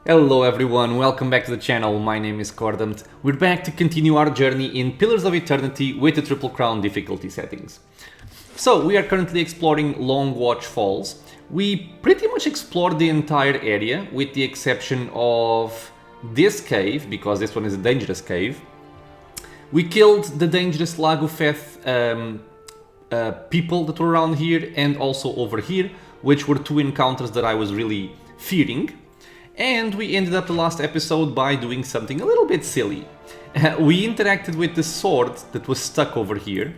Hello everyone, welcome back to the channel. My name is Cordant. We're back to continue our journey in Pillars of Eternity with the Triple Crown difficulty settings. So we are currently exploring Long Watch Falls. We pretty much explored the entire area with the exception of this cave, because this one is a dangerous cave. We killed the dangerous Lagufeth people that were around here and also over here, which were two encounters that I was really fearing. And we ended up the last episode by doing something a little bit silly. We interacted with the sword that was stuck over here,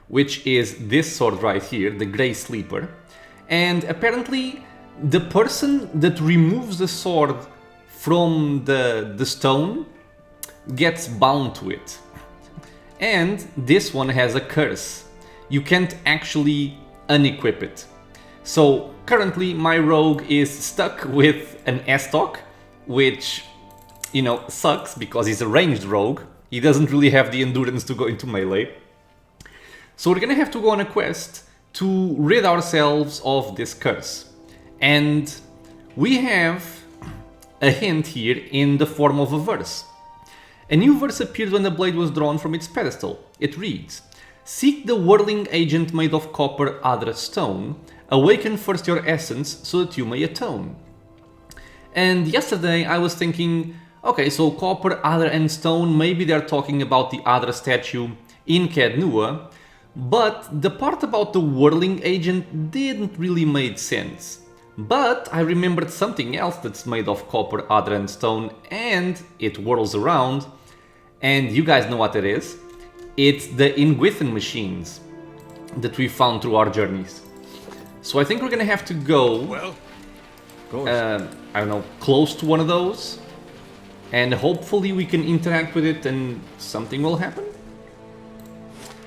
which is this sword right here, the Grey Sleeper. And apparently the person that removes the sword from the stone gets bound to it. And this one has a curse. You can't actually unequip it. So currently my rogue is stuck with an S-Stock, which, you know, sucks because he's a ranged rogue. He doesn't really have the endurance to go into melee. So we're gonna have to go on a quest to rid ourselves of this curse. And we have a hint here in the form of a verse. A new verse appeared when the blade was drawn from its pedestal. It reads, "Seek the whirling agent made of copper, adra stone. Awaken first your essence so that you may atone." And yesterday I was thinking, okay, so copper, adra and stone, maybe they're talking about the adra statue in Cadnua, but the part about the whirling agent didn't really make sense. But I remembered something else that's made of copper, adra and stone, and it whirls around, and you guys know what it is. It's the Ingwithan machines that we found through our journeys. So I think we're gonna have to go, I don't know, close to one of those, and hopefully we can interact with it and something will happen.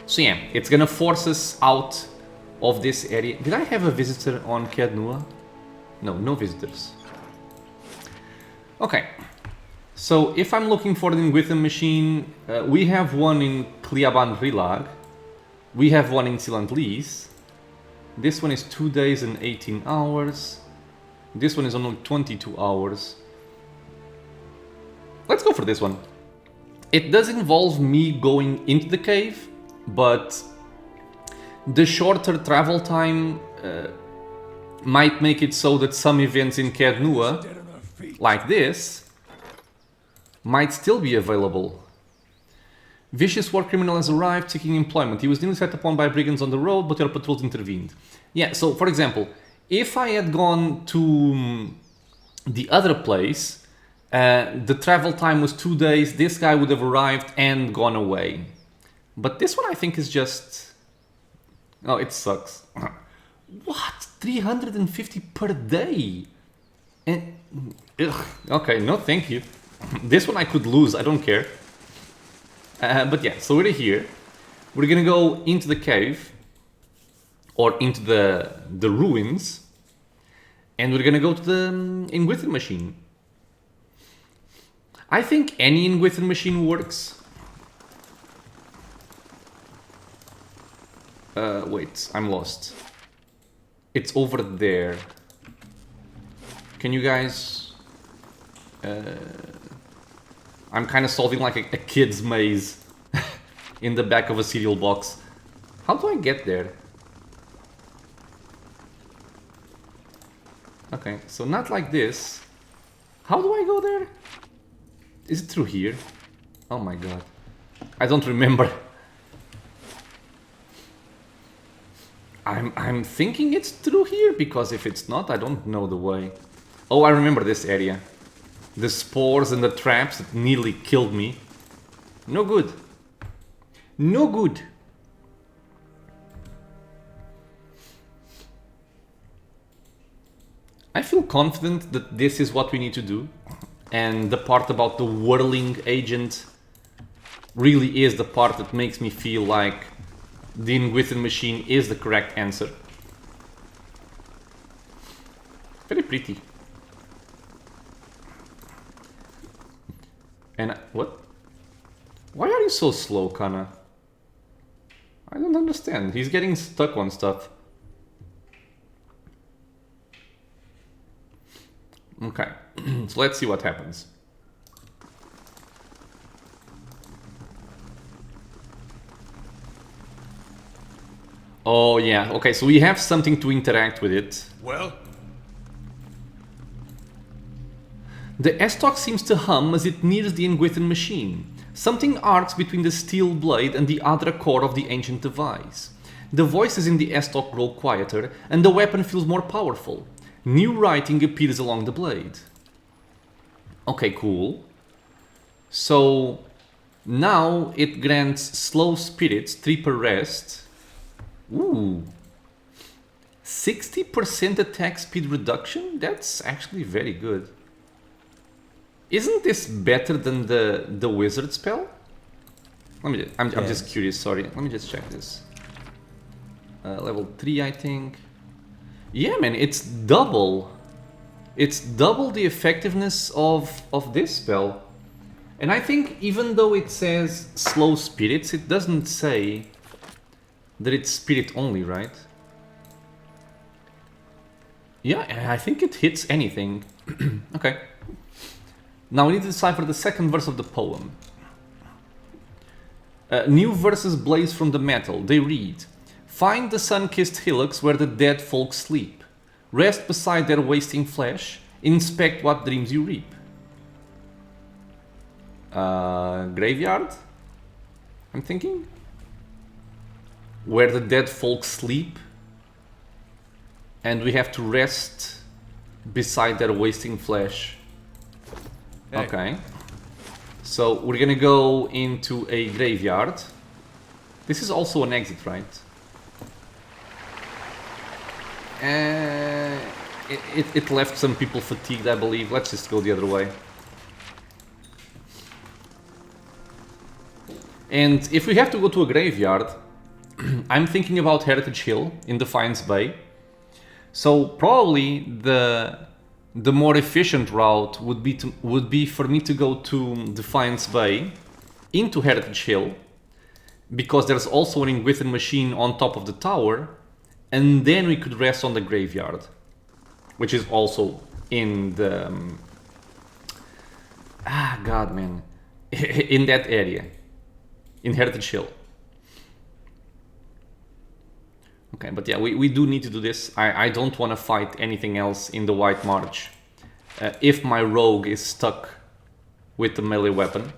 So yeah, it's gonna force us out of this area. Did I have a visitor on Cadnua? No visitors. Okay, so if I'm looking for the Ingwithan machine, we have one in Cliaban Rilag, we have one in Silant Lys. This one is 2 days and 18 hours. This one is only 22 hours. Let's go for this one. It does involve me going into the cave, but the shorter travel time might make it so that some events in Cadnua, like this, might still be available. Vicious war criminal has arrived seeking employment. He was nearly set upon by brigands on the road, but your patrols intervened. Yeah, so for example, if I had gone to the other place, the travel time was 2 days, this guy would have arrived and gone away. But this one I think is just... oh, it sucks. What? 350 per day? And... ugh. Okay, no thank you. This one I could lose, I don't care. But yeah, so we're here. We're gonna go into the cave, or into the ruins, and we're gonna go to the Ingwithan machine. I think any Ingwithan machine works. Wait, I'm lost. It's over there. Can you guys... I'm kind of solving like a kid's maze in the back of a cereal box. How do I get there? Okay, so not like this. How do I go there? Is it through here? Oh my god. I don't remember. I'm thinking it's through here, because if it's not, I don't know the way. Oh, I remember this area. The spores and the traps that nearly killed me. No good. No good. I feel confident that this is what we need to do. And the part about the whirling agent really is the part that makes me feel like the Ingwithan machine is the correct answer. Very pretty. And what? Why are you so slow, Kana? I don't understand. He's getting stuck on stuff. Okay, so let's see what happens. Oh yeah, okay, so we have something to interact with it. Well? The S-Talk seems to hum as it nears the unequipped machine. Something arcs between the steel blade and the other core of the ancient device. The voices in the S-Talk grow quieter, and the weapon feels more powerful. New writing appears along the blade. Okay, cool. So now it grants slow spirits 3 per rest. Ooh. 60% attack speed reduction? That's actually very good. Isn't this better than the wizard spell? I'm just curious, sorry. Let me just check this. Level 3, I think. Yeah, man, it's double. It's double the effectiveness of this spell. And I think even though it says slow spirits, it doesn't say that it's spirit only, right? Yeah, I think it hits anything. Okay. Now we need to decipher the second verse of the poem. New verses blaze from the metal. They read, "Find the sun-kissed hillocks where the dead folk sleep. Rest beside their wasting flesh. Inspect what dreams you reap." Graveyard? I'm thinking? Where the dead folk sleep. And we have to rest beside their wasting flesh. Hey. Okay. So we're gonna go into a graveyard. This is also an exit, right? It left some people fatigued, I believe. Let's just go the other way. And if we have to go to a graveyard, I'm thinking about Heritage Hill in Defiance Bay. So probably the more efficient route would be for me to go to Defiance Bay into Heritage Hill, because there's also an unequipped machine on top of the tower, and then we could rest on the graveyard, which is also in the God, man, in that area, in Heritage Hill. Okay, but yeah, we do need to do this. I don't want to fight anything else in the White March if my rogue is stuck with the melee weapon.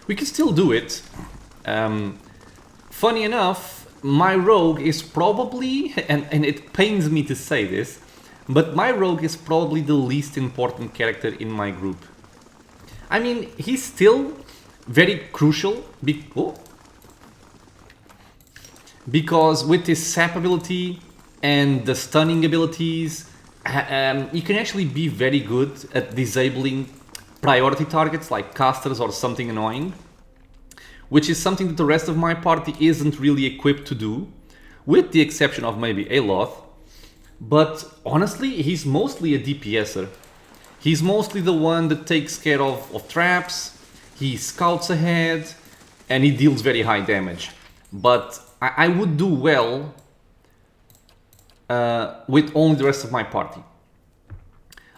We can still do it. Funny enough, my rogue is probably, and it pains me to say this, but my rogue is probably the least important character in my group. I mean, he's still very crucial because with his sap ability and the stunning abilities, you can actually be very good at disabling priority targets like casters or something annoying, which is something that the rest of my party isn't really equipped to do, with the exception of maybe Aloth. But honestly, he's mostly a DPSer. He's mostly the one that takes care of traps, he scouts ahead, and he deals very high damage. But I would do well with only the rest of my party.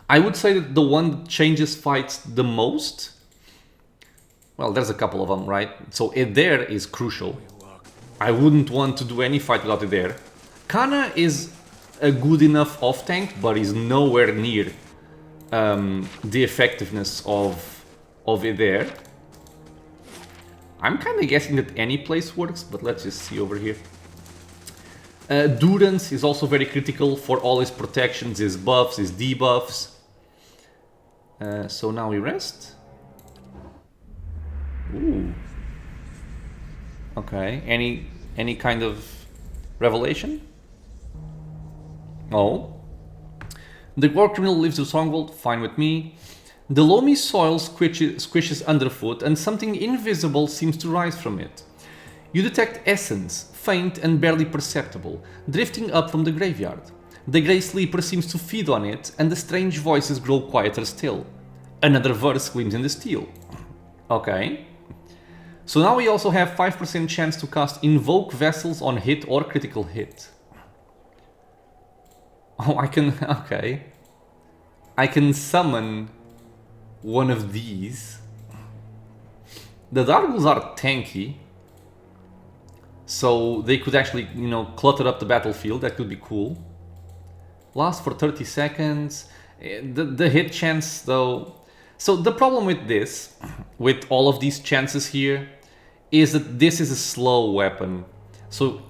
I would say that the one that changes fights the most, well, there's a couple of them, right? So Eder is crucial. I wouldn't want to do any fight without Eder. Kana is a good enough off-tank, but is nowhere near the effectiveness of Eder. I'm kind of guessing that any place works, but let's just see over here. Durance is also very critical for all his protections, his buffs, his debuffs. So now we rest. Ooh. Okay, any kind of revelation? Oh. The war criminal leaves the stronghold, fine with me. The loamy soil squishes underfoot and something invisible seems to rise from it. You detect essence, faint and barely perceptible, drifting up from the graveyard. The grey sleeper seems to feed on it and the strange voices grow quieter still. Another verse gleams in the steel. Okay. So now we also have 5% chance to cast Invoke Vessels on hit or critical hit. Oh, I can... okay. I can summon one of these. The Dargles are tanky, so they could actually, you know, clutter up the battlefield. That could be cool. Last for 30 seconds. The hit chance, though. So the problem with this, with all of these chances here, is that this is a slow weapon. So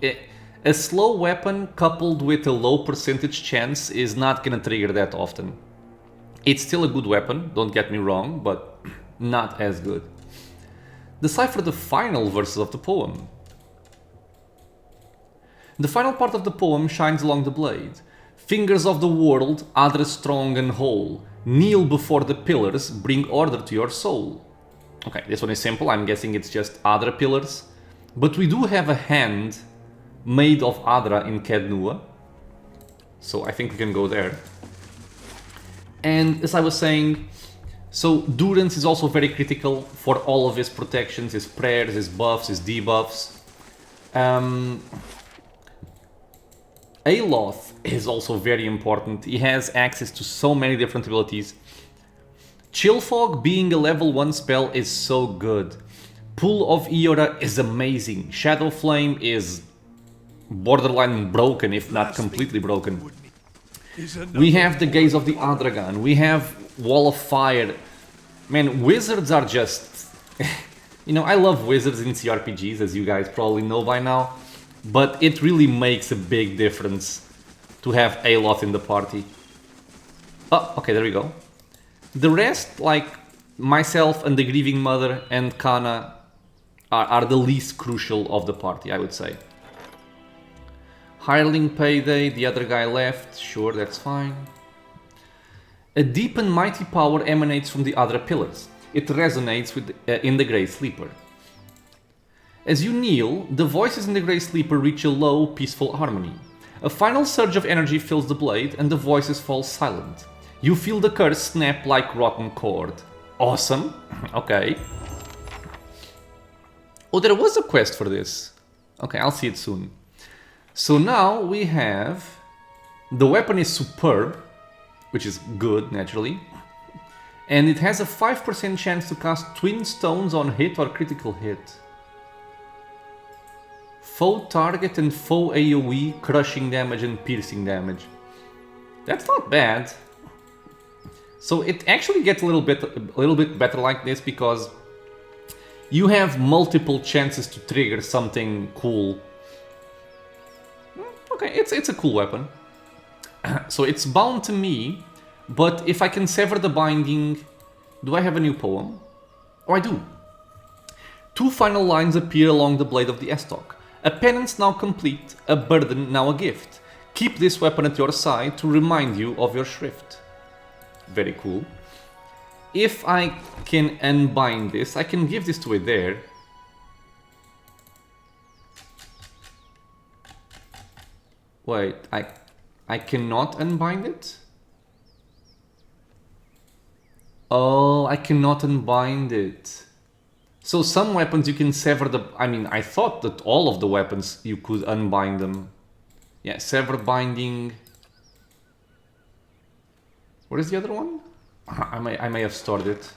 a slow weapon coupled with a low percentage chance is not gonna trigger that often. It's still a good weapon, don't get me wrong, but not as good. Decipher the final verses of the poem. The final part of the poem shines along the blade. Fingers of the world, Adra strong and whole, kneel before the pillars, bring order to your soul. Okay, this one is simple, I'm guessing it's just Adra pillars. But we do have a hand made of Adra in Kednua, so I think we can go there. And as I was saying, so Durance is also very critical for all of his protections, his prayers, his buffs, his debuffs. Aloth is also very important. He has access to so many different abilities. Chill Fog being a level 1 spell is so good. Pool of Eora is amazing. Shadow Flame is borderline broken, if not completely broken. We have the Gaze of the Adragan. We have Wall of Fire. Man, wizards are just... you know, I love wizards in CRPGs, as you guys probably know by now. But it really makes a big difference to have Aloth in the party. Oh, okay, there we go. The rest, like myself and the Grieving Mother and Kana, are the least crucial of the party, I would say. Hireling Payday, the other guy left, sure, that's fine. A deep and mighty power emanates from the other pillars. It resonates with in the Grey Sleeper. As you kneel, the voices in the Grey Sleeper reach a low, peaceful harmony. A final surge of energy fills the blade and the voices fall silent. You feel the curse snap like rotten cord. Awesome. Okay. Oh, there was a quest for this. Okay, I'll see it soon. So now we have... the weapon is superb, which is good, naturally. And it has a 5% chance to cast Twin Stones on hit or critical hit. Foe target and foe AoE, crushing damage and piercing damage. That's not bad. So it actually gets a little bit better like this because you have multiple chances to trigger something cool. Okay, it's a cool weapon. So it's bound to me, but if I can sever the binding... do I have a new poem? Oh, I do. 2 final lines appear along the blade of the estoc. A penance now complete, a burden now a gift. Keep this weapon at your side to remind you of your shrift. Very cool. If I can unbind this, I can give this to it there. Wait, I cannot unbind it? Oh, I cannot unbind it. So some weapons you can sever the... I mean, I thought that all of the weapons you could unbind them. Yeah, sever binding. What is the other one? I may have stored it.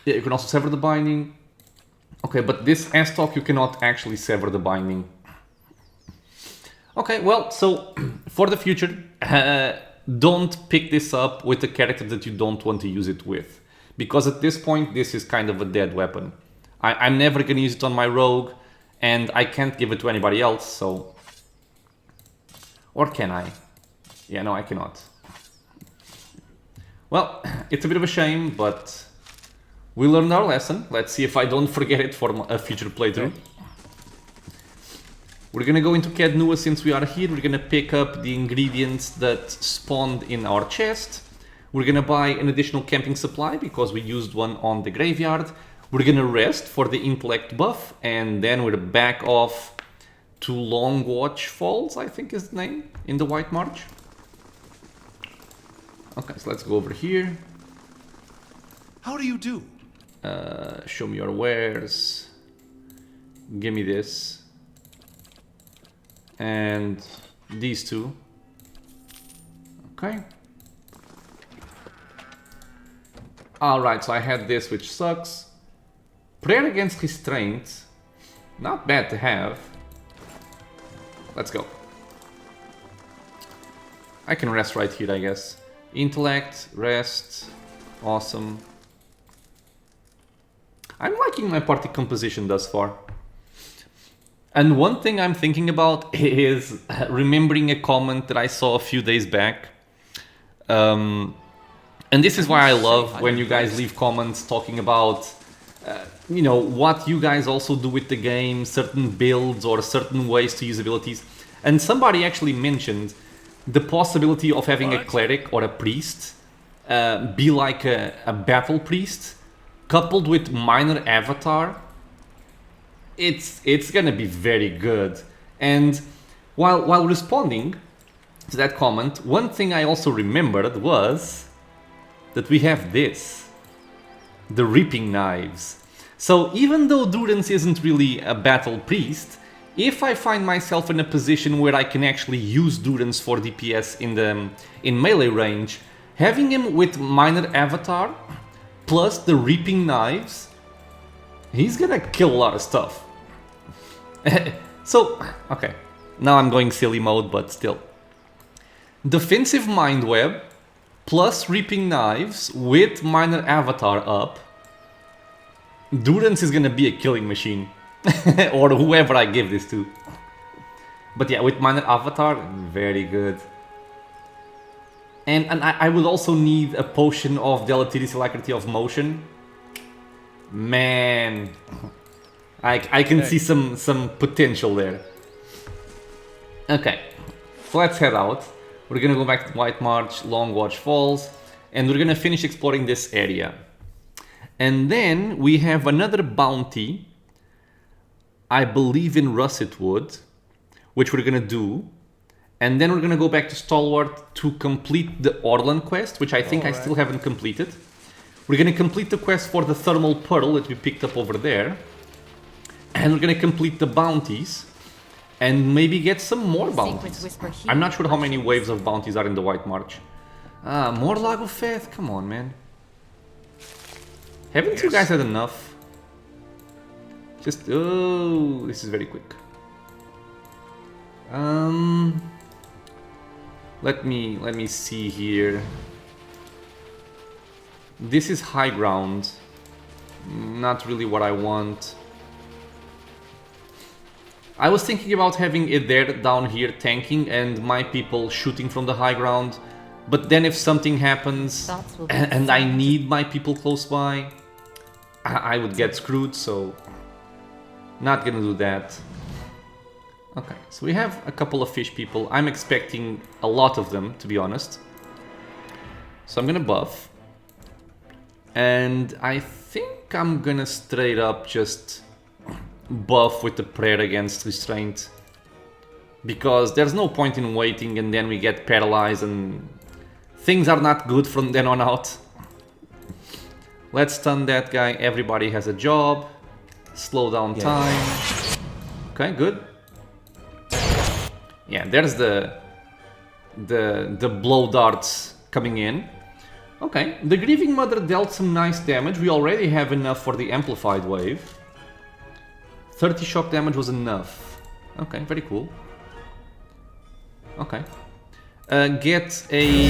Yeah, you can also sever the binding. Okay, but this estoc you cannot actually sever the binding. Okay, well, so for the future, don't pick this up with a character that you don't want to use it with. Because at this point, this is kind of a dead weapon. I'm never going to use it on my rogue, and I can't give it to anybody else, so... Or can I? Yeah, no, I cannot. Well, it's a bit of a shame, but we learned our lesson. Let's see if I don't forget it for a future playthrough. Okay. We're gonna go into Kednua since we are here. We're gonna pick up the ingredients that spawned in our chest. We're gonna buy an additional camping supply because we used one on the graveyard. We're gonna rest for the intellect buff, and then we're back off to Long Watch Falls, I think is the name, in the White March. Okay, so let's go over here. How do you do? Show me your wares. Give me this. And these two. Okay. Alright, so I had this, which sucks. Prayer against restraint. Not bad to have. Let's go. I can rest right here, I guess. Intellect, rest. Awesome. I'm liking my party composition thus far. And one thing I'm thinking about is remembering a comment that I saw a few days back. And this is why I love when you guys leave comments talking about, you know, what you guys also do with the game, certain builds or certain ways to use abilities. And somebody actually mentioned the possibility of having a cleric or a priest be like a battle priest, coupled with minor avatar. It's gonna be very good. And while responding to that comment, one thing I also remembered was that we have this, the Reaping Knives. So even though Durance isn't really a battle priest, if I find myself in a position where I can actually use Durance for DPS in melee range, having him with minor avatar plus the Reaping Knives, he's gonna kill a lot of stuff. So, okay, now I'm going silly mode, but still. Defensive Mind Web plus Reaping Knives with minor avatar up. Durance is gonna be a killing machine. Or whoever I give this to. But yeah, with minor avatar, very good. And I would also need a potion of Deleterious Alacrity of Motion. Man, I can see some potential there. Okay, so let's head out. We're gonna go back to White March, Long Watch Falls, and we're gonna finish exploring this area. And then we have another bounty, I believe in Russet Wood, which we're gonna do. And then we're gonna go back to Stalwart to complete the Orlan quest, which I think I still haven't completed. We're gonna complete the quest for the Thermal Pearl that we picked up over there. And we're gonna complete the bounties. And maybe get some more bounties. I'm not sure how many waves of bounties are in the White March. More Lago Faith? Come on, man. Haven't you guys had enough? Just... oh, this is very quick. Let me see here. This is high ground. Not really what I want. I was thinking about having it there down here tanking and my people shooting from the high ground. But then if something happens and I need my people close by, I would get screwed, so not gonna do that. Okay, so we have a couple of fish people. I'm expecting a lot of them, to be honest. So I'm gonna buff. And I think I'm gonna straight up just buff with the prayer against restraint. Because there's no point in waiting and then we get paralyzed and things are not good from then on out. Let's stun that guy. Everybody has a job. Slow down time. Okay, good. Yeah, there's the blow darts coming in. Okay, the Grieving Mother dealt some nice damage. We already have enough for the amplified wave. 30 shock damage was enough. Okay, very cool. Okay. Get a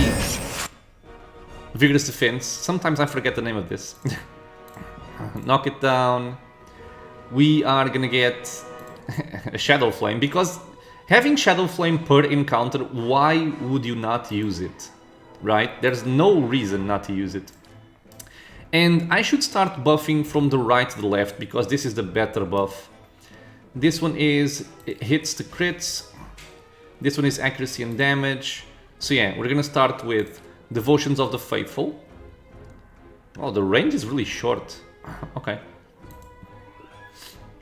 Vigorous Defense. Sometimes I forget the name of this. Knock it down. We are gonna get a Shadow Flame, because having Shadow Flame per encounter, why would you not use it? Right? There's no reason not to use it. And I should start buffing from the right to the left, because this is the better buff. This one is, it hits the crits. This one is accuracy and damage. So yeah, we're gonna start with Devotions of the Faithful. Oh, the range is really short. Okay.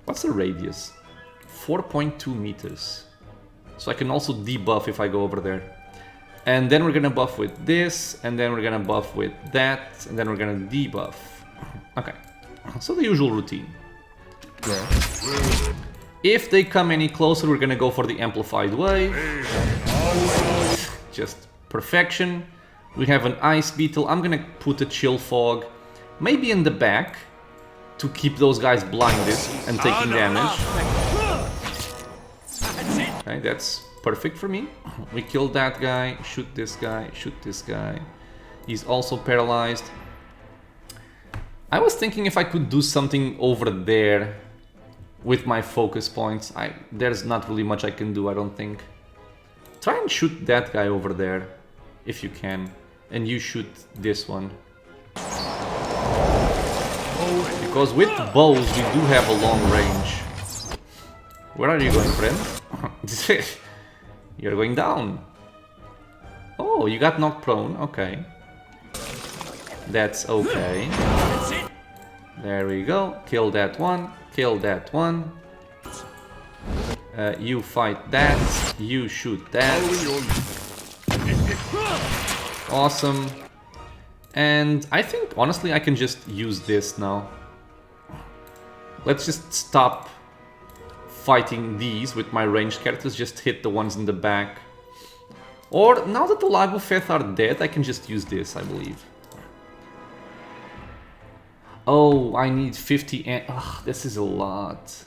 What's the radius? 4.2 meters. So I can also debuff if I go over there. And then we're gonna buff with this, and then we're gonna buff with that, and then we're gonna debuff. Okay. So the usual routine. Yeah. If they come any closer, we're gonna go for the amplified wave. Just Perfection. We have an ice beetle. I'm gonna put a chill fog, maybe in the back, to keep those guys blinded and taking damage. Okay, that's perfect for me. We killed that guy, shoot this guy, shoot this guy. He's also paralyzed. I was thinking if I could do something over there with my focus points. There's not really much I can do, I don't think. Try and shoot that guy over there, if you can. And you shoot this one. Because with bows we do have a long range. Where are you going, friend? You're going down. Oh, you got knocked prone, okay. That's okay. There we go. Kill that one. Kill that one. You fight that. You shoot that. Awesome. And I think, honestly, I can just use this now. Let's just stop fighting these with my ranged characters. Just hit the ones in the back. Or, now that the Lagufeth are dead, I can just use this, I believe. Oh, I need 50 ugh, this is a lot.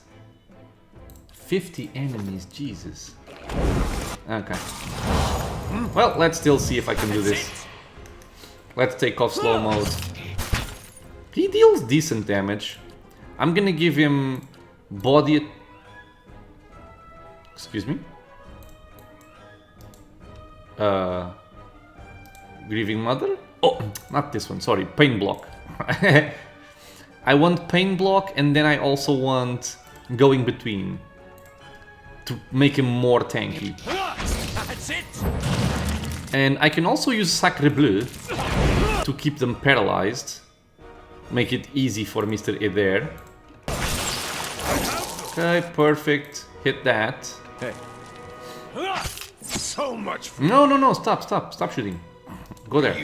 50 enemies, Jesus. Okay. Well, let's still see if I can do this. Let's take off slow mode. He deals decent damage. I'm gonna give him body... Excuse me? Grieving Mother? Oh, not this one, sorry, Pain Block. I want Pain Block, and then I also want Going Between to make him more tanky. And I can also use Sacre Bleu to keep them paralyzed. Make it easy for Mr. Eder. Okay, perfect. Hit that. Hey. So much for No, stop shooting. Go there.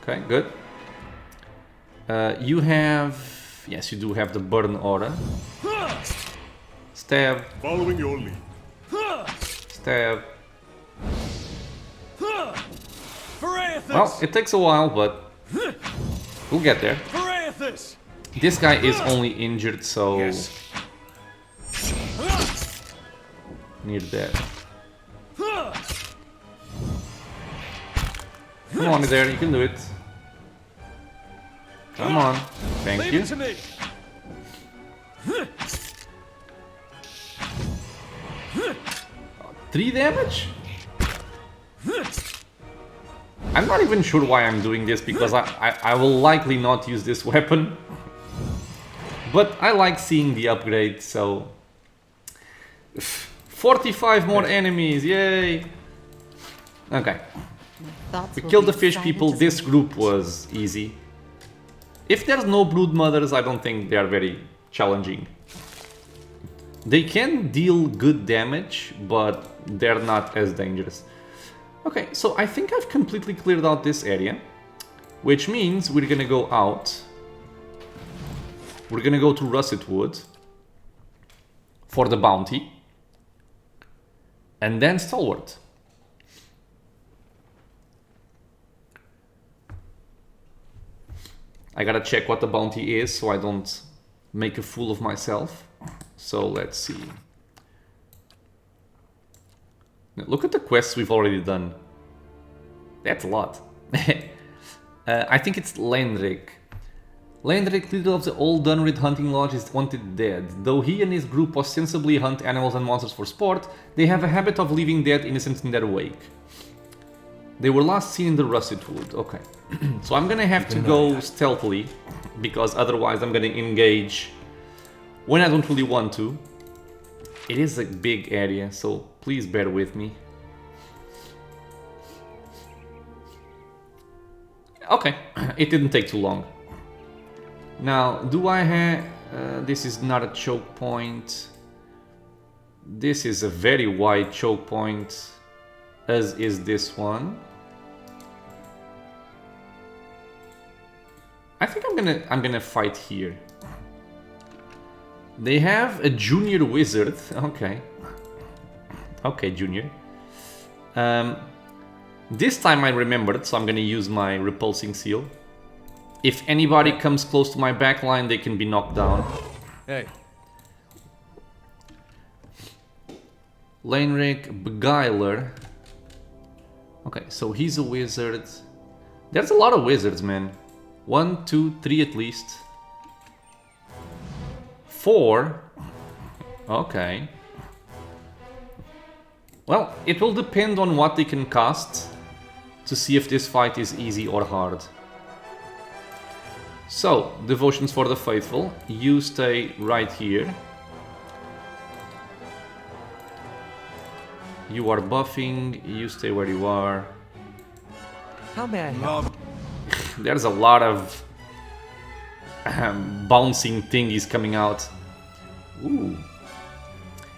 Okay, good. You have... Yes, you do have the Burn Aura. Stab. following your lead. Stab. Well, it takes a while, but we'll get there. This guy is only injured, so... Yes. Near dead. Come on there, you can do it. Come on. Thank you. 3 damage? I'm not even sure why I'm doing this, because I will likely not use this weapon. But I like seeing the upgrade, so... 45 more enemies, yay! Okay. We killed the fish people, this group was easy. If there's no brood mothers, I don't think they are very challenging. They can deal good damage, but they're not as dangerous. Okay, so I think I've completely cleared out this area, which means we're gonna go out. We're gonna go to Russet Wood for the bounty, and then Stalwart. I gotta check what the bounty is so I don't make a fool of myself. So let's see. Now, look at the quests we've already done. That's a lot. I think it's Landrick. Landrick, leader of the old Dunrid hunting lodge, is wanted dead. Though he and his group ostensibly hunt animals and monsters for sport, they have a habit of leaving dead innocents in their wake. They were last seen in the Russet Wood. Okay. So I'm gonna have to go stealthily, because otherwise I'm gonna engage when I don't really want to. It is a big area, so please bear with me. Okay, it didn't take too long. Now, do I have... this is not a choke point. This is a very wide choke point, as is this one. I think I'm gonna fight here. They have a junior wizard. Okay. Okay, junior. This time I remembered, so I'm gonna use my repulsing seal. If anybody comes close to my backline, they can be knocked down. Hey. Laneric, Beguiler. Okay, so he's a wizard. There's a lot of wizards, man. 1, 2, 3 at least. 4. Okay. Well, it will depend on what they can cast to see if this fight is easy or hard. So, Devotions for the Faithful. You stay right here. You are buffing, you stay where you are. How may I help? There's a lot of bouncing thingies coming out. Ooh.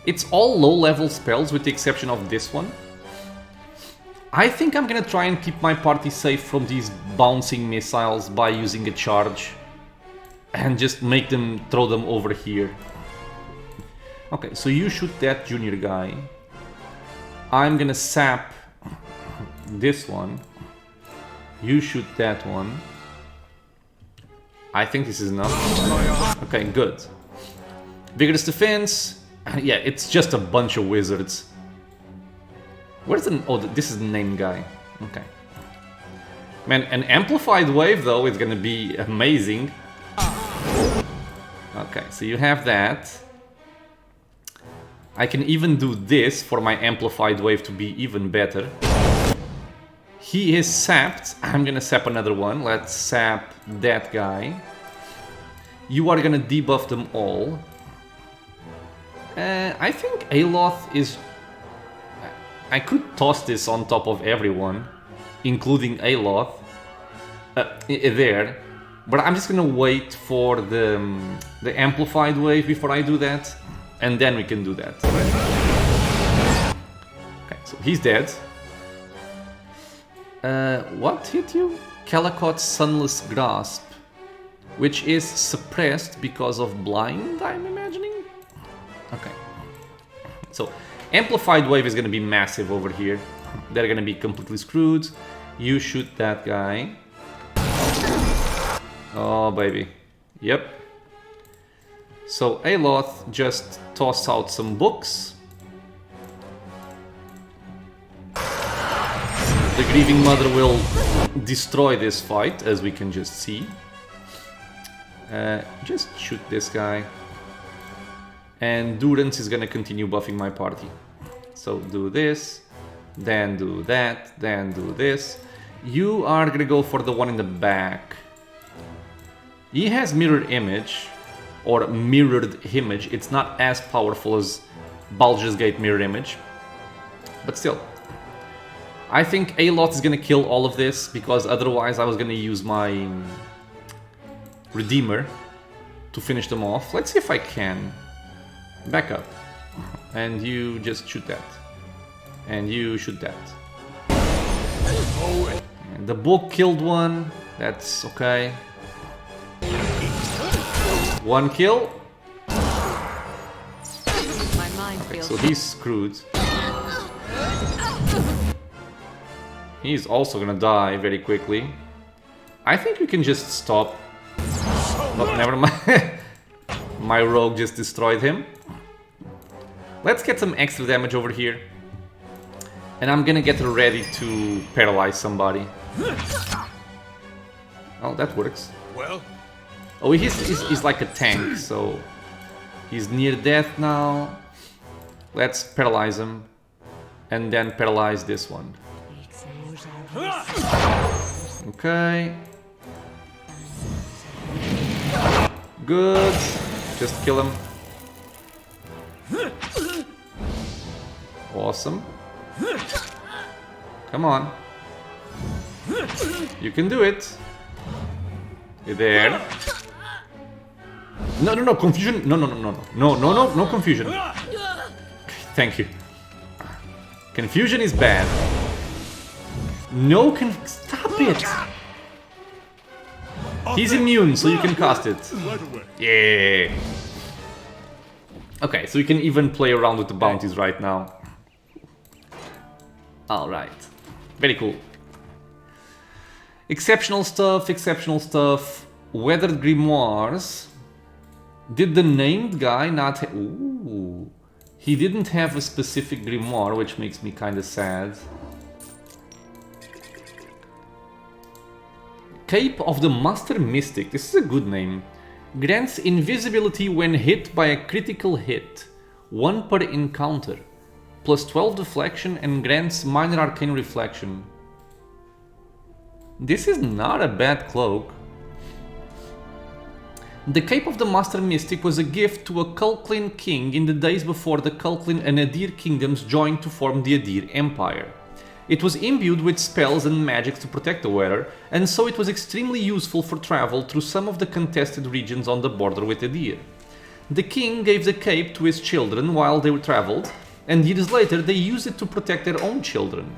It's all low-level spells with the exception of this one. I think I'm gonna try and keep my party safe from these bouncing missiles by using a charge. And just make them throw them over here. Okay, so you shoot that junior guy. I'm gonna sap this one. You shoot that one. I think this is enough. Okay, good. Vigorous defense. Yeah, it's just a bunch of wizards. Where's the... Oh, this is the name guy. Okay. Man, an amplified wave, though, is gonna be amazing. Okay, so you have that. I can even do this for my amplified wave to be even better. He is sapped. I'm gonna sap another one. Let's sap that guy. You are gonna debuff them all. I think Aloth is... I could toss this on top of everyone, including Aloth. There. But I'm just gonna wait for the amplified wave before I do that. And then we can do that. Okay, so he's dead. What hit you? Calicot's Sunless Grasp, which is suppressed because of blind, I'm imagining? Okay. So, amplified wave is gonna be massive over here. They're gonna be completely screwed. You shoot that guy. Oh, baby. Yep. So Aloth just toss out some books. The Grieving Mother will destroy this fight, as we can just see. Just shoot this guy. And Durance is gonna continue buffing my party. So do this, then do that, then do this. You are gonna go for the one in the back. He has Mirror Image. Or Mirrored Image. It's not as powerful as Baldur's Gate Mirror Image. But still. I think Aloth is gonna kill all of this, because otherwise I was gonna use my Redeemer to finish them off. Let's see if I can. Back up. And you just shoot that. And you shoot that. And the book killed one. That's okay. One kill. Okay, so he's screwed. He's also gonna die very quickly. I think we can just stop. Oh, never mind. My rogue just destroyed him. Let's get some extra damage over here. And I'm gonna get ready to paralyze somebody. Oh, that works. Well? Oh, he's like a tank, so he's near death now. Let's paralyze him. And then paralyze this one. Okay. Good. Just kill him. Awesome. Come on. You can do it. You're there. No, confusion. No, confusion. Thank you. Confusion is bad. No, stop it. He's immune, so you can cast it. Yeah. Okay, so you can even play around with the bounties right now. Alright. Very cool. Exceptional stuff, exceptional stuff. Weathered grimoires. Did the named guy not have... Ooh. He didn't have a specific grimoire, which makes me kinda sad. Cape of the Master Mystic. This is a good name. Grants invisibility when hit by a critical hit. 1 per encounter. Plus 12 deflection and grants minor arcane reflection. This is not a bad cloak. The Cape of the Master Mystic was a gift to a Culklin king in the days before the Culklin and Adir kingdoms joined to form the Adir Empire. It was imbued with spells and magics to protect the wearer, and so it was extremely useful for travel through some of the contested regions on the border with Adir. The king gave the cape to his children while they traveled, and years later they used it to protect their own children.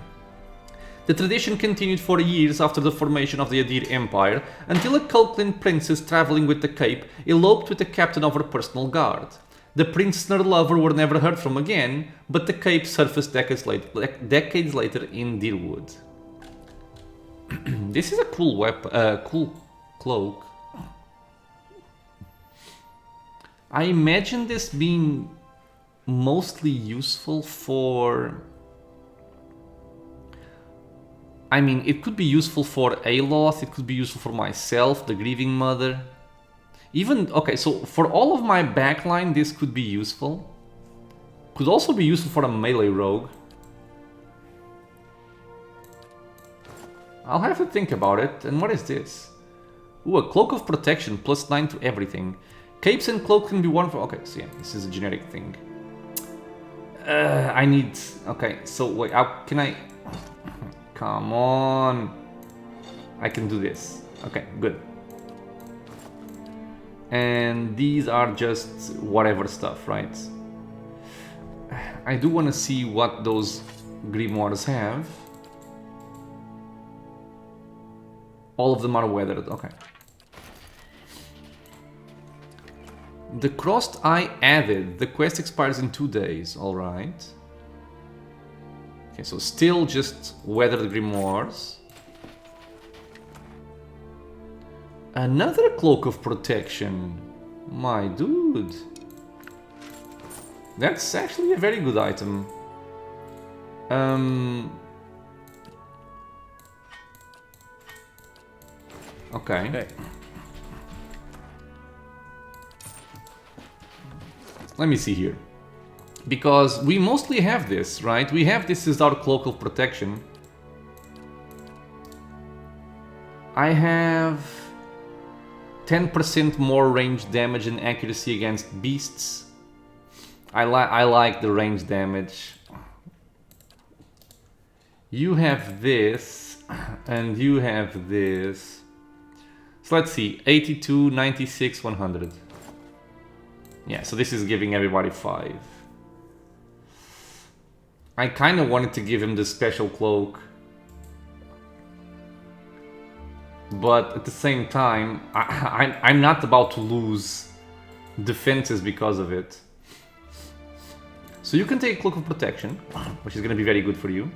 The tradition continued for years after the formation of the Adir Empire, until a Culklin princess traveling with the cape eloped with the captain of her personal guard. The prince and her lover were never heard from again, but the cape surfaced decades later in Deerwood. This is a cool cool cloak. I imagine this being mostly useful for... I mean, it could be useful for Aloth, it could be useful for myself, the Grieving Mother. Even, okay, so for all of my backline, this could be useful. Could also be useful for a melee rogue. I'll have to think about it. And what is this? Ooh, a Cloak of Protection, plus 9 to everything. Capes and cloaks can be worn for... Okay, so yeah, this is a generic thing. I need... Okay, so wait, how can I... Come on. I can do this. Okay, good. And these are just whatever stuff, right? I do want to see what those grimoires have. All of them are weathered, okay. The crossed eye added. The quest expires in 2 days, alright. Okay, so still just weathered grimoires. Another cloak of protection. My dude. That's actually a very good item. Okay. Hey. Let me see here. Because we mostly have this, right? We have this as our cloak of protection. I have 10% more range damage and accuracy against beasts. I like the range damage. You have this, and you have this. So let's see, 82, 96, 100. Yeah, so this is giving everybody 5. I kind of wanted to give him the special cloak. But at the same time, I'm not about to lose defenses because of it. So you can take Cloak of Protection, which is going to be very good for you.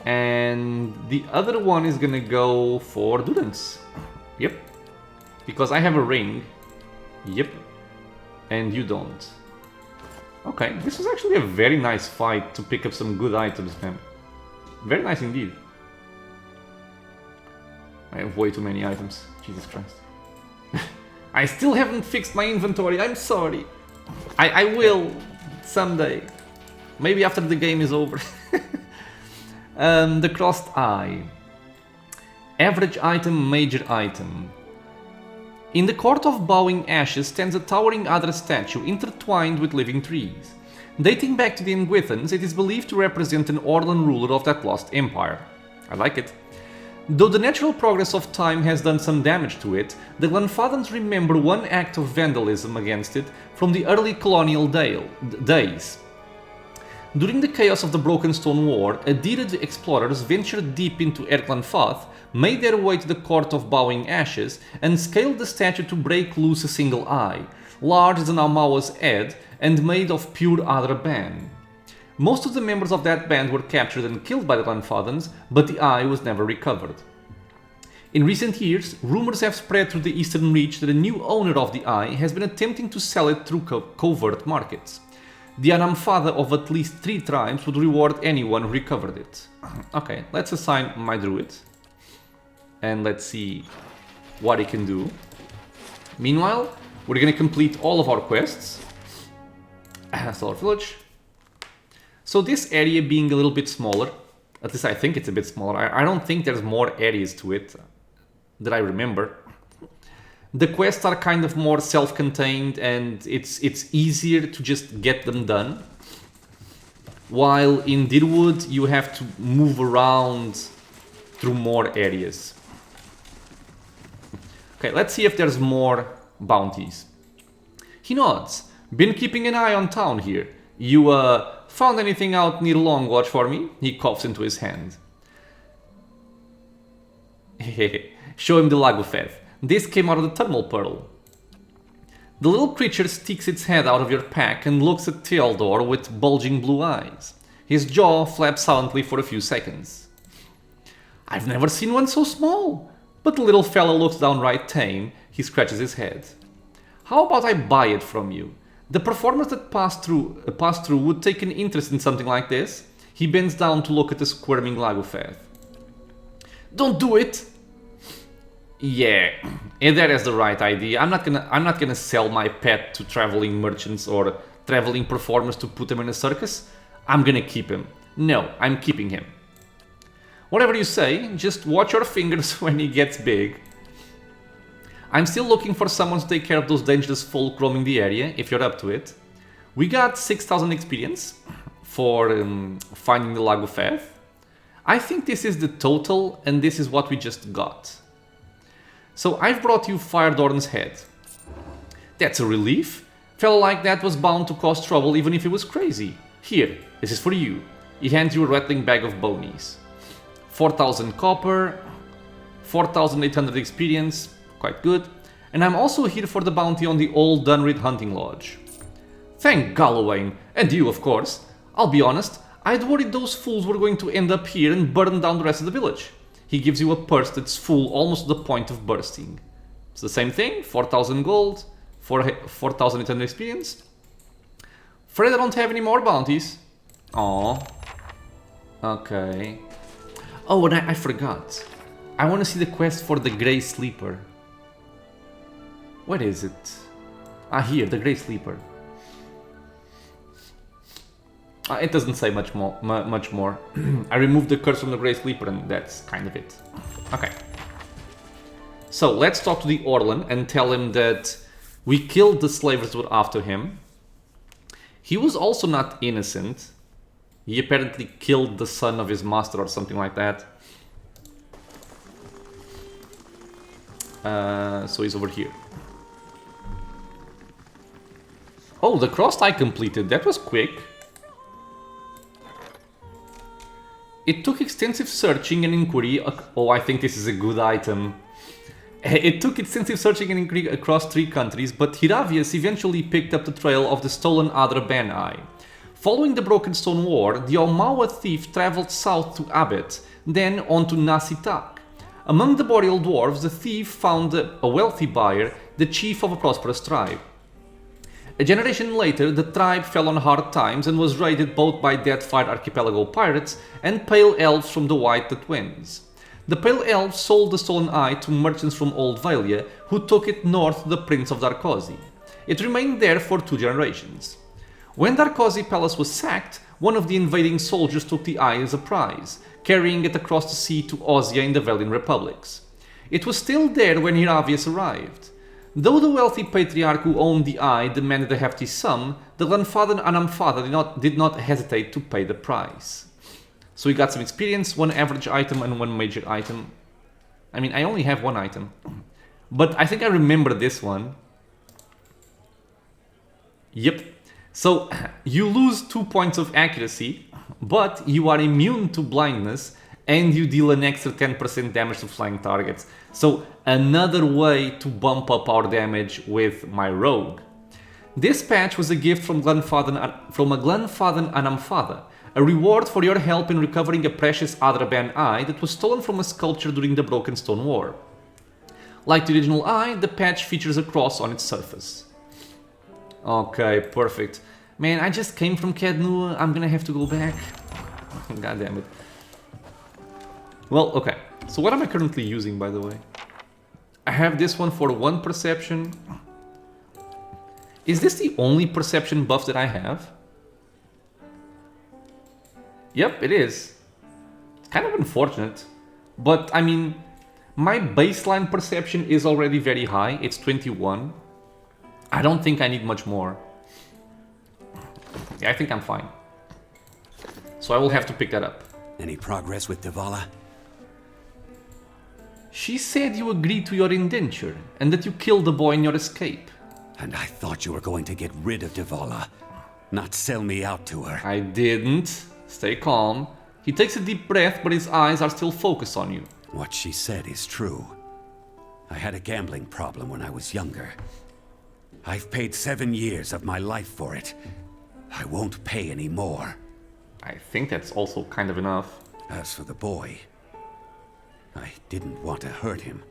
And the other one is going to go for Durance. Yep. Because I have a ring. Yep. And you don't. Okay, this was actually a very nice fight to pick up some good items, man. Very nice indeed. I have way too many items. Jesus Christ. I still haven't fixed my inventory, I'm sorry. I will someday. Maybe after the game is over. The Crossed Eye. Average item, major item. In the Court of Bowing Ashes stands a towering Adra statue intertwined with living trees. Dating back to the Engwithans, it is believed to represent an Orlan ruler of that lost empire. I like it. Though the natural progress of time has done some damage to it, the Glenfathans remember one act of vandalism against it from the early colonial days. During the chaos of the Broken Stone War, Adirad explorers ventured deep into Erglanfath, made their way to the Court of Bowing Ashes, and scaled the statue to break loose a single eye, large as an Aumawa's head and made of pure Adra ban. Most of the members of that band were captured and killed by the Grandfathers, but the eye was never recovered. In recent years, rumors have spread through the Eastern Reach that a new owner of the eye has been attempting to sell it through covert markets. The Anamfada of at least 3 tribes would reward anyone who recovered it. Okay, let's assign my druid. And let's see what he can do. Meanwhile, we're gonna complete all of our quests. Solar Village. So this area being a little bit smaller, at least I think it's a bit smaller. I don't think there's more areas to it that I remember. The quests are kind of more self-contained and it's easier to just get them done. While in Deerwood you have to move around through more areas. Okay, let's see if there's more bounties. He nods. Been keeping an eye on town here. You found anything out near Longwatch for me? He coughs into his hand. Show him the Lagufeth. This came out of the thermal pearl. The little creature sticks its head out of your pack and looks at Tealdor with bulging blue eyes. His jaw flaps silently for a few seconds. I've never seen one so small. But the little fella looks downright tame. He scratches his head. How about I buy it from you? The performers that pass through would take an interest in something like this. He bends down to look at the squirming Lagufeth. Don't do it! Yeah, and that is the right idea. I'm not gonna sell my pet to traveling merchants or traveling performers to put him in a circus. I'm gonna keep him. No, I'm keeping him. Whatever you say, just watch your fingers when he gets big. I'm still looking for someone to take care of those dangerous folk roaming the area, if you're up to it. We got 6,000 experience for finding the Lagufeth. I think this is the total, and this is what we just got. So I've brought you Firedorn's head. That's a relief. Fellow like that was bound to cause trouble even if he was crazy. Here, this is for you. He hands you a rattling bag of bonies. 4,000 copper, 4,800 experience, quite good. And I'm also here for the bounty on the old Dunreed hunting lodge. Thank Gallowayne, and you of course. I'll be honest, I'd worried those fools were going to end up here and burn down the rest of the village. He gives you a purse that's full almost to the point of bursting. It's the same thing, 4,000 gold, 4,800 experience. Afraid I don't have any more bounties. Aww. Okay. Oh, and I forgot. I want to see the quest for the Grey Sleeper. Where is it? Ah, here, the Grey Sleeper. It doesn't say much more. I removed the curse from the Grey Sleeper and that's kind of it. Okay. So let's talk to the Orlan and tell him that we killed the slavers that were after him. He was also not innocent. He apparently killed the son of his master or something like that. So he's over here. Oh, the cross-tie completed. That was quick. It took extensive searching and inquiry. Oh, I think this is a good item. It took extensive searching and inquiry across 3 countries, but Hiravius eventually picked up the trail of the stolen Adra Ben Eye. Following the Broken Stone War, the Omawa thief traveled south to Abet, then on to Nasitak. Among the Boreal Dwarves, the thief found a wealthy buyer, the chief of a prosperous tribe. A generation later, the tribe fell on hard times and was raided both by Deathfire Archipelago pirates and Pale Elves from the White That Wins. The Pale Elves sold the stolen eye to merchants from Old Valia, who took it north to the Prince of Darkosi. It remained there for 2 generations. When Darkosi Palace was sacked, one of the invading soldiers took the eye as a prize, carrying it across the sea to Ozia in the Valian Republics. It was still there when Hiravius arrived. Though the wealthy patriarch who owned the eye demanded a hefty sum, the grandfather Anamfada did not hesitate to pay the price. So we got some experience, 1 average item and 1 major item. I mean, I only have 1 item. But I think I remember this one. Yep. So you lose 2 points of accuracy, but you are immune to blindness and you deal an extra 10% damage to flying targets. So another way to bump up our damage with my rogue. This patch was a gift from a Glenfather Anamfather, a reward for your help in recovering a precious Adraban eye that was stolen from a sculpture during the Broken Stone War. Like the original eye, the patch features a cross on its surface. Okay, perfect. Man, I just came from Cadnua, I'm gonna have to go back. God damn it. Well, okay. So what am I currently using, by the way? I have this one for 1 perception. Is this the only perception buff that I have? Yep, it is. It's kind of unfortunate. But, I mean, my baseline perception is already very high. It's 21. I don't think I need much more. Yeah, I think I'm fine. So I will have to pick that up. Any progress with Devala? She said you agreed to your indenture, and that you killed the boy in your escape. And I thought you were going to get rid of Devala, not sell me out to her. I didn't. Stay calm. He takes a deep breath, but his eyes are still focused on you. What she said is true. I had a gambling problem when I was younger. I've paid 7 years of my life for it. I won't pay any more. I think that's also kind of enough. As for the boy, I didn't want to hurt him.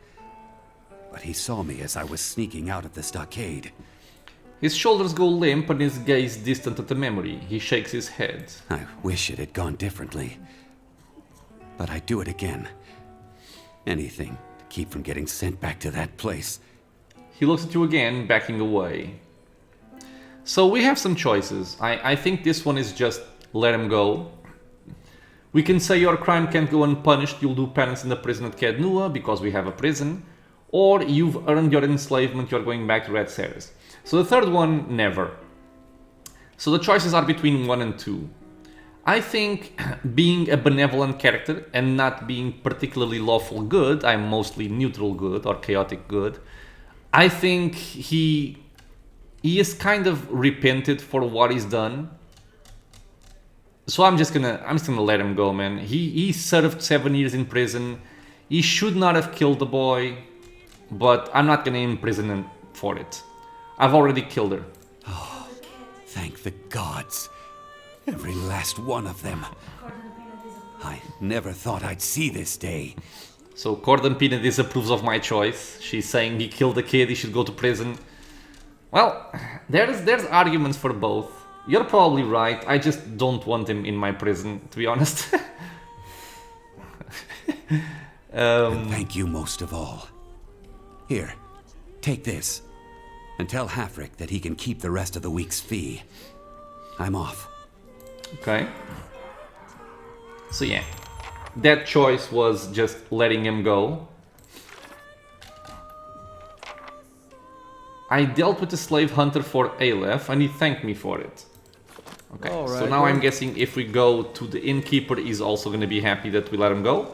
But he saw me as I was sneaking out of the stockade. His shoulders go limp and his gaze distant at the memory. He shakes his head. I wish it had gone differently. But I'd do it again. Anything to keep from getting sent back to that place. He looks at you again, backing away. So we have some choices. I think this one is just let him go. We can say your crime can't go unpunished, you'll do penance in the prison at Cadnua because we have a prison. Or you've earned your enslavement, you're going back to Red Ceres. So the third one, never. So the choices are between 1 and 2. I think being a benevolent character and not being particularly lawful good, I'm mostly neutral good or chaotic good. I think he is kind of repented for what he's done. So I'm just gonna let him go, man. He served 7 years in prison. He should not have killed the boy, but I'm not gonna imprison him for it. I've already killed her. Oh, thank the gods. Every last one of them. I never thought I'd see this day. So Cordon Pina disapproves of my choice. She's saying he killed the kid, he should go to prison. Well, there's arguments for both. You're probably right, I just don't want him in my prison, to be honest. And thank you most of all. Here, take this. And tell Hafric that he can keep the rest of the week's fee. I'm off. Okay. So yeah, that choice was just letting him go. I dealt with the slave hunter for Aleph and he thanked me for it. Okay, so now I'm guessing if we go to the innkeeper, he's also going to be happy that we let him go.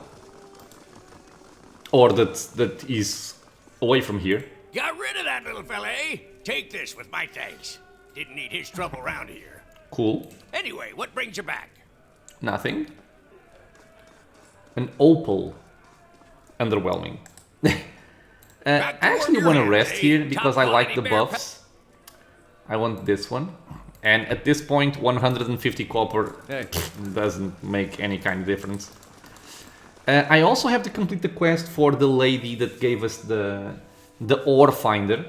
Or that he's away from here. Got rid of that little fella, eh? Take this with my thanks. Didn't need his trouble around here. Cool. Anyway, what brings you back? Nothing. An opal. Underwhelming. I actually want to rest here because I like the buffs. I want this one. And at this point, 150 copper doesn't make any kind of difference. I also have to complete the quest for the lady that gave us the ore finder.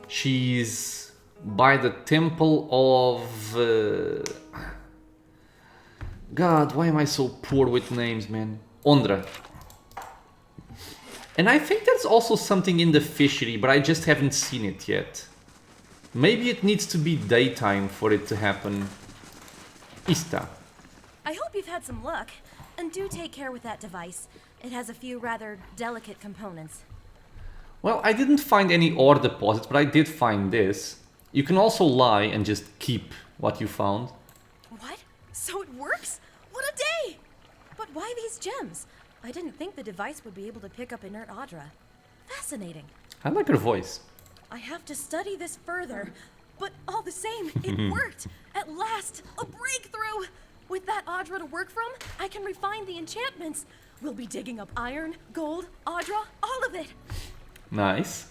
She's by the temple of... God, why am I so poor with names, man? Ondra. And I think there's also something in the fishery, but I just haven't seen it yet. Maybe it needs to be daytime for it to happen. Ista. I hope you've had some luck, and do take care with that device. It has a few rather delicate components. Well, I didn't find any ore deposits, but I did find this. You can also lie and just keep what you found. What? So it works? What a day! But why these gems? I didn't think the device would be able to pick up inert Audra. Fascinating. I like her voice. I have to study this further, but all the same, it worked! At last, a breakthrough! With that Audra to work from, I can refine the enchantments. We'll be digging up iron, gold, Audra, all of it! Nice.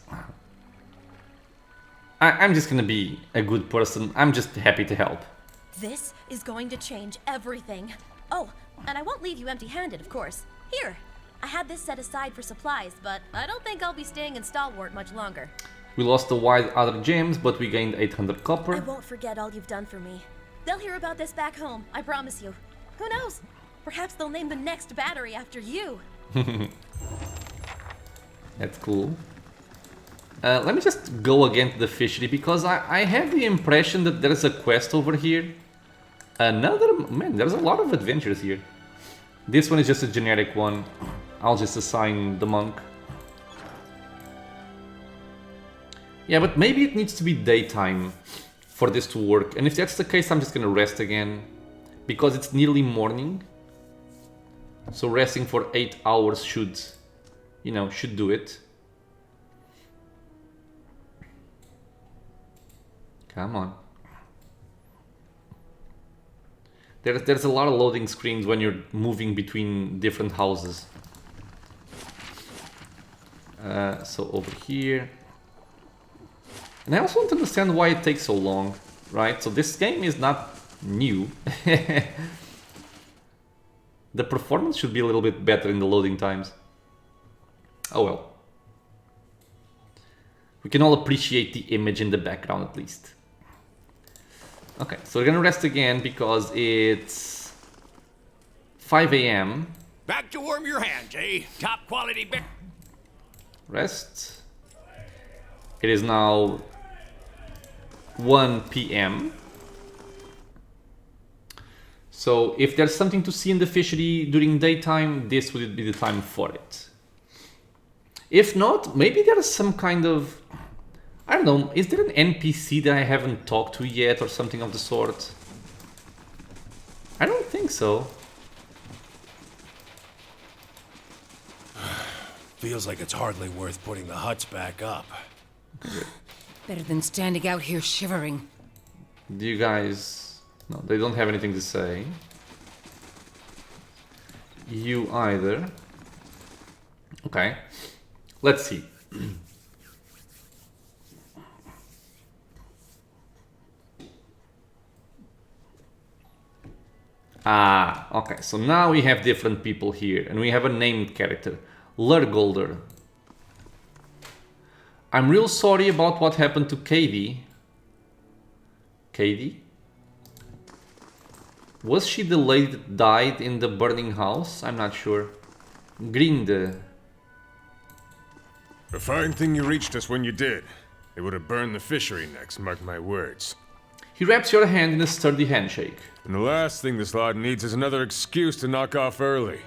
I'm just gonna be a good person. I'm just happy to help. This is going to change everything. Oh, and I won't leave you empty-handed, of course. Here, I had this set aside for supplies, but I don't think I'll be staying in Stalwart much longer. We lost the wide other gems, but we gained 800 I copper. won't forget all you've done for me. They'll hear about this back home, I promise you. Who knows? Perhaps they'll name the next battery after you. That's cool. Let me just go again to the fishery, because I have the impression that there's a quest over here. Man, there's a lot of adventures here. This one is just a generic one. I'll just assign the monk. Yeah, but maybe it needs to be daytime for this to work. And if that's the case, I'm just gonna rest again, because it's nearly morning. So resting for 8 hours should, you know, should do it. Come on. There's a lot of loading screens when you're moving between different houses. So over here. And I also want to understand why it takes so long, right? So this game is not new. The performance should be a little bit better in the loading times. Oh well. We can all appreciate the image in the background at least. Okay, so we're gonna rest again because it's 5 AM. Back to warm your hands, eh? Top quality bit. Rest. It is now 1 PM. So if there's something to see in the fishery during daytime, this would be the time for it. If not, maybe there is some kind of... I don't know, is there an NPC that I haven't talked to yet or something of the sort? I don't think so. Feels like it's hardly worth putting the huts back up. Better than standing out here shivering. Do you guys... No, they don't have anything to say. You either. Okay. Let's see. Ah, okay, so now we have different people here, and we have a named character, Lurgolder. I'm real sorry about what happened to Katie. Katie? Was she the lady that died in the burning house? I'm not sure. Grinde. A fine thing you reached us when you did. They would have burned the fishery next, mark my words. He wraps your hand in a sturdy handshake. And the last thing this lot needs is another excuse to knock off early.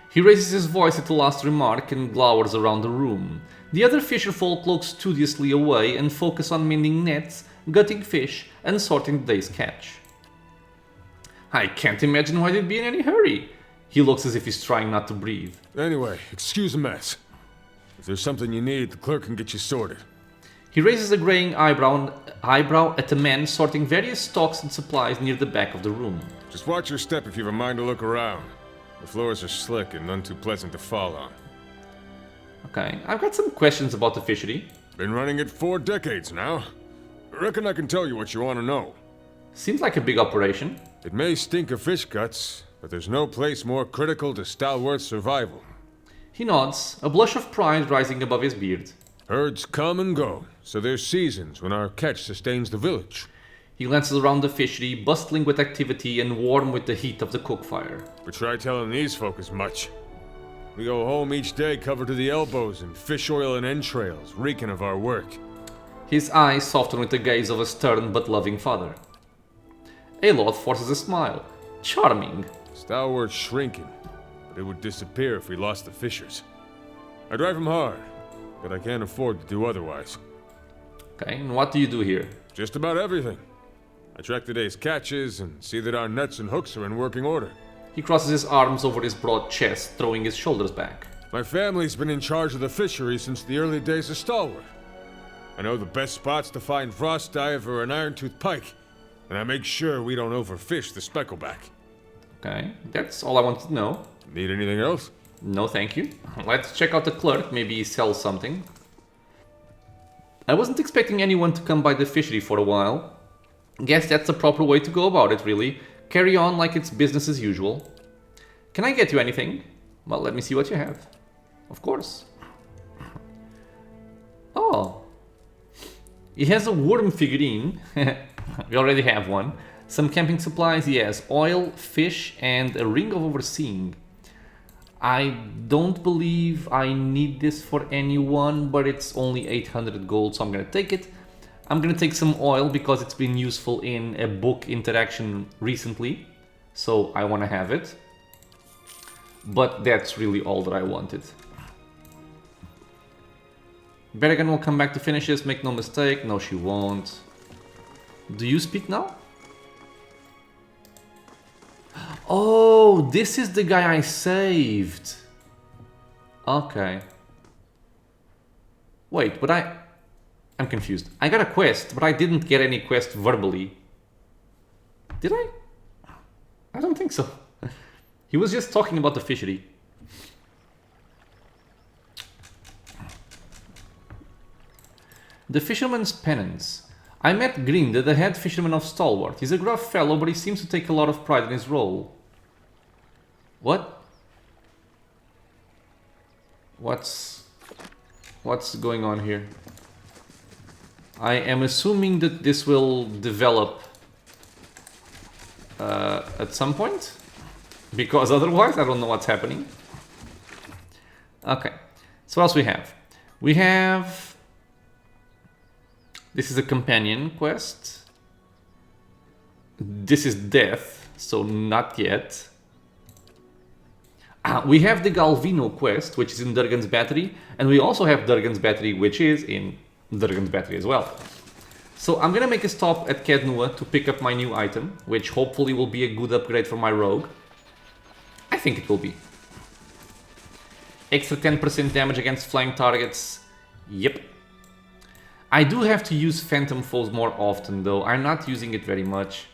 He raises his voice at the last remark and glowers around the room. The other fisherfolk look studiously away and focus on mending nets, gutting fish, and sorting the day's catch. I can't imagine why they'd be in any hurry. He looks as if he's trying not to breathe. Anyway, excuse the mess. If there's something you need, the clerk can get you sorted. He raises a graying eyebrow at a man sorting various stocks and supplies near the back of the room. Just watch your step if you have a mind to look around. The floors are slick and none too pleasant to fall on. Okay, I've got some questions about the fishery. Been running it 4 decades now. Reckon I can tell you what you want to know. Seems like a big operation. It may stink of fish guts, but there's no place more critical to Stalwart's survival. He nods, a blush of pride rising above his beard. Herds come and go, so there's seasons when our catch sustains the village. He glances around the fishery, bustling with activity and warm with the heat of the cook fire. But try telling these folk as much. We go home each day covered to the elbows in fish oil and entrails, reeking of our work. His eyes soften with the gaze of a stern but loving father. Aloth forces a smile. Charming. Stalwart's shrinking, but it would disappear if we lost the fishers. I drive them hard, but I can't afford to do otherwise. Okay, and what do you do here? Just about everything. I track the day's catches and see that our nets and hooks are in working order. He crosses his arms over his broad chest, throwing his shoulders back. My family's been in charge of the fishery since the early days of Stalwart. I know the best spots to find frost dive or an iron-toothed pike, and I make sure we don't overfish the speckleback. Okay, that's all I wanted to know. Need anything else? No, thank you. Let's check out the clerk, maybe he sells something. I wasn't expecting anyone to come by the fishery for a while. Guess that's the proper way to go about it, really. Carry on like it's business as usual. Can I get you anything? Well, let me see what you have. Of course. Oh. He has a worm figurine. We already have one. Some camping supplies, yes. Oil, fish, and a ring of overseeing. I don't believe I need this for anyone, but it's only 800 gold, so I'm gonna take it. I'm gonna take some oil because it's been useful in a book interaction recently, so I want to have it. But that's really all that I wanted. Berrigan will come back to finish this, make no mistake. No, she won't. Do you speak now? Oh, this is the guy I saved. Okay. Wait, but I'm confused. I got a quest, but I didn't get any quest verbally. Did I? I don't think so. He was just talking about the fishery. The Fisherman's Penance. I met Grinde, the head fisherman of Stalwart. He's a gruff fellow, but he seems to take a lot of pride in his role. What? What's going on here? I am assuming that this will develop at some point, because otherwise I don't know what's happening. Okay, so what else we have? We have... This is a companion quest. This is death, so not yet. We have the Galvino quest, which is in Durgan's Battery, and we also have Durgan's Battery, which is in Durgan's Battery as well. So I'm gonna make a stop at Kednua to pick up my new item, which hopefully will be a good upgrade for my rogue. I think it will be. Extra 10% damage against flying targets. Yep. I do have to use Phantom Foes more often though. I'm not using it very much.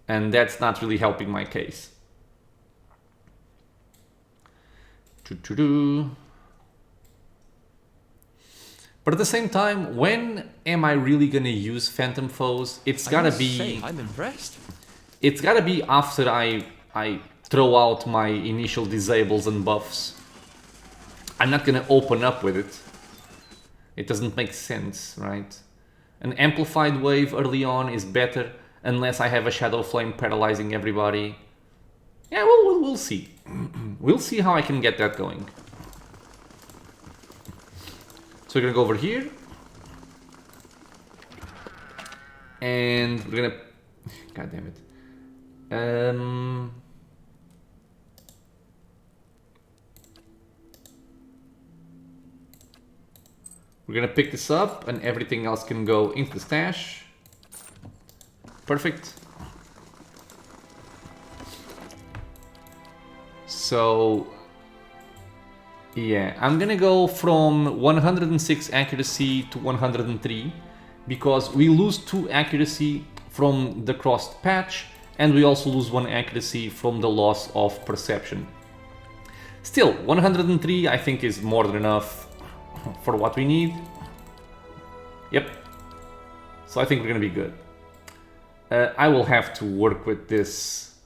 And that's not really helping my case. But at the same time, when am I really gonna use Phantom Foes? It's gotta be... I'm impressed. It's gotta be after I throw out my initial disables and buffs. I'm not gonna open up with it. It doesn't make sense, right? An amplified wave early on is better unless I have a Shadow Flame paralyzing everybody. Yeah, we'll see. We'll see how I can get that going. So we're gonna go over here. And we're gonna... God damn it. We're gonna pick this up and everything else can go into the stash. Perfect. So, yeah, I'm gonna go from 106 accuracy to 103 because we lose 2 accuracy from the crossed patch and we also lose 1 accuracy from the loss of perception. Still, 103 I think is more than enough for what we need. Yep. So I think we're gonna be good. I will have to work with this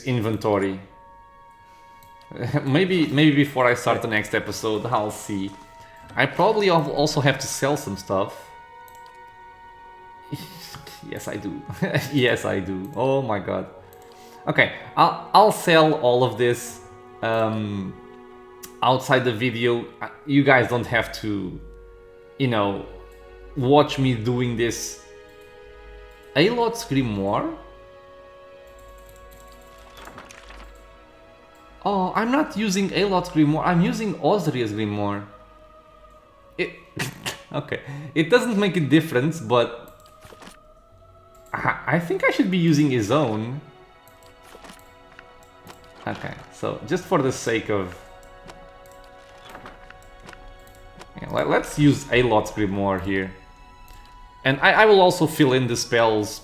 inventory. maybe before I start the next episode, I'll see. I probably also have to sell some stuff. Yes, I do. Yes, I do. Oh my god. Okay, I'll sell all of this outside the video. You guys don't have to, you know, watch me doing this. Alot's Grimoire? Oh, I'm not using Alot's Grimoire, I'm using Osria's Grimoire. Okay, it doesn't make a difference, but I think I should be using his own. Okay, so just for the sake of... Yeah, let's use Alot's Grimoire here. And I will also fill in the spells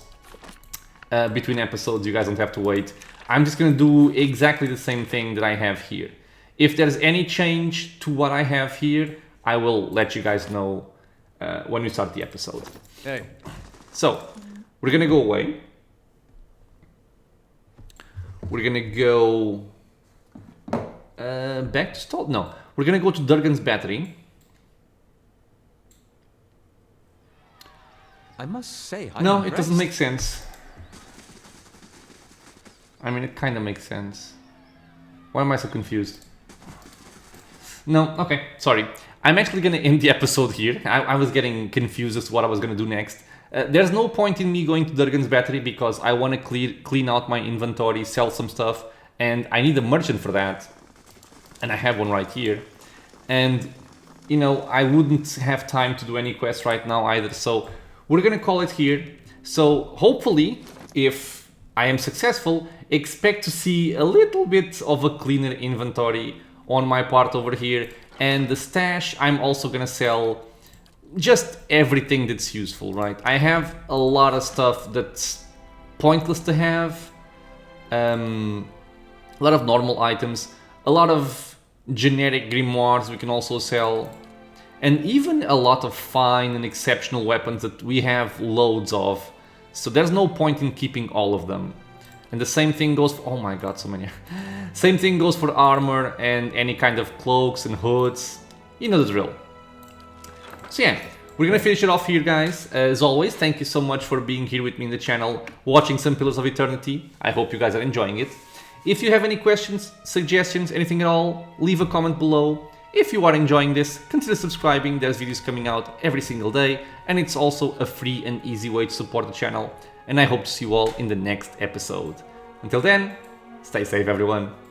between episodes, you guys don't have to wait. I'm just gonna do exactly the same thing that I have here. If there's any change to what I have here, I will let you guys know. when we start the episode. Hey. So, we're gonna go away. We're gonna go back to stall. No, we're gonna go to Durgan's battery. I must say, I'm No, impressed. it doesn't make sense. I mean, it kind of makes sense. Why am I so confused? No, okay, sorry. I'm actually gonna end the episode here. I was getting confused as to what I was gonna do next. There's no point in me going to Durgan's battery because I want to clean out my inventory, sell some stuff, and I need a merchant for that. And I have one right here. And, you know, I wouldn't have time to do any quests right now either, so we're gonna call it here. So hopefully, if I am successful, expect to see a little bit of a cleaner inventory on my part over here. And the stash, I'm also gonna sell just everything that's useful, right? I have a lot of stuff that's pointless to have. A lot of normal items, a lot of generic grimoires we can also sell. And even a lot of fine and exceptional weapons that we have loads of. So there's no point in keeping all of them. And the same thing goes for, oh my god, so many. Same thing goes for armor and any kind of cloaks and hoods. You know the drill. So yeah, we're gonna finish it off here, guys. As always, thank you so much for being here with me in the channel, watching some Pillars of Eternity. I hope you guys are enjoying it. If you have any questions, suggestions, anything at all, leave a comment below. If you are enjoying this, consider subscribing. There's videos coming out every single day, and it's also a free and easy way to support the channel. And I hope to see you all in the next episode. Until then, stay safe, everyone.